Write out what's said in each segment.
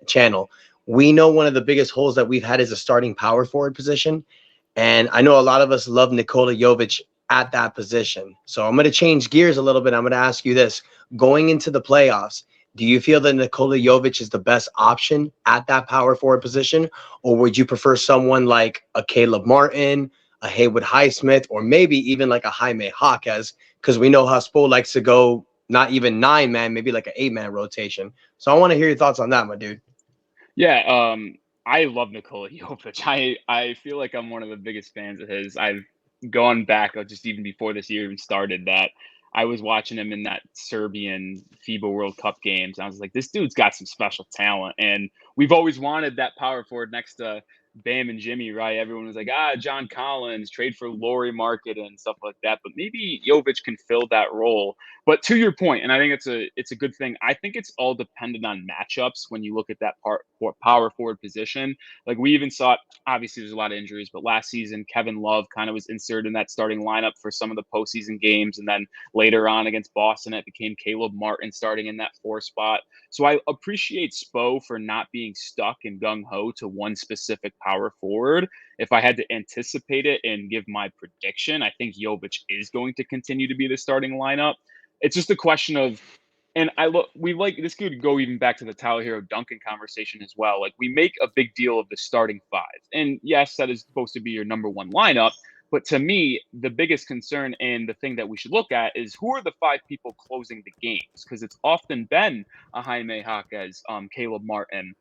channel, we know one of the biggest holes that we've had is a starting power forward position. And I know a lot of us love Nikola Jovic at that position. So I'm going to change gears a little bit. I'm going to ask you this. Going into the playoffs, do you feel that Nikola Jovic is the best option at that power forward position? Or would you prefer someone like a Caleb Martin, a Haywood Highsmith, or maybe even like a Jaime Jaquez? Because we know how Spo likes to go not even 9-man, maybe like an 8-man rotation. So I want to hear your thoughts on that, my dude. Yeah, I love Nikola Jovic. I feel like I'm one of the biggest fans of his. I've gone back just even before this year even started that I was watching him in that Serbian FIBA World Cup games. I was like, this dude's got some special talent, and we've always wanted that power forward next to Bam and Jimmy, right? Everyone was like, John Collins, trade for Laurie Market and stuff like that. But maybe Jovic can fill that role. But to your point, and I think it's a good thing. I think it's all dependent on matchups when you look at that power forward position. Like we even saw it. Obviously, there's a lot of injuries, but last season Kevin Love kind of was inserted in that starting lineup for some of the postseason games, and then later on against Boston, it became Caleb Martin starting in that 4 spot. So I appreciate Spo for not being stuck and gung ho to one specific power forward. If I had to anticipate it and give my prediction, I think Jovic is going to continue to be the starting lineup. It's just a question of, and we like this could go even back to the Tyler Hero Duncan conversation as well. Like we make a big deal of the starting 5. And yes, that is supposed to be your number 1 lineup. But to me, the biggest concern and the thing that we should look at is who are the 5 people closing the games? Because it's often been a Jaime Jaquez, Caleb Martin.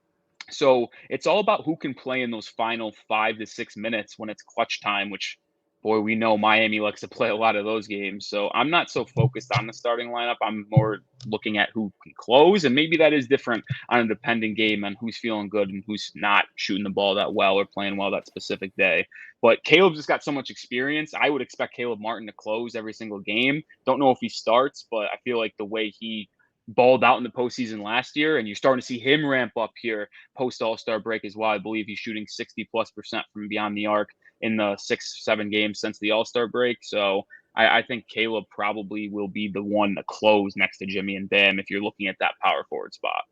So it's all about who can play in those final 5 to 6 minutes when it's clutch time, which, boy, we know Miami likes to play a lot of those games. So I'm not so focused on the starting lineup. I'm more looking at who can close. And maybe that is different on a dependent game on who's feeling good and who's not shooting the ball that well or playing well that specific day. But Caleb's just got so much experience. I would expect Caleb Martin to close every single game. Don't know if he starts, but I feel like the way he balled out in the postseason last year, and you're starting to see him ramp up here post All-Star break as well. I believe he's shooting 60+% from beyond the arc in the 6-7 games since the All-Star break. So I think Caleb probably will be the one to close next to Jimmy and Bam if you're looking at that power forward spot.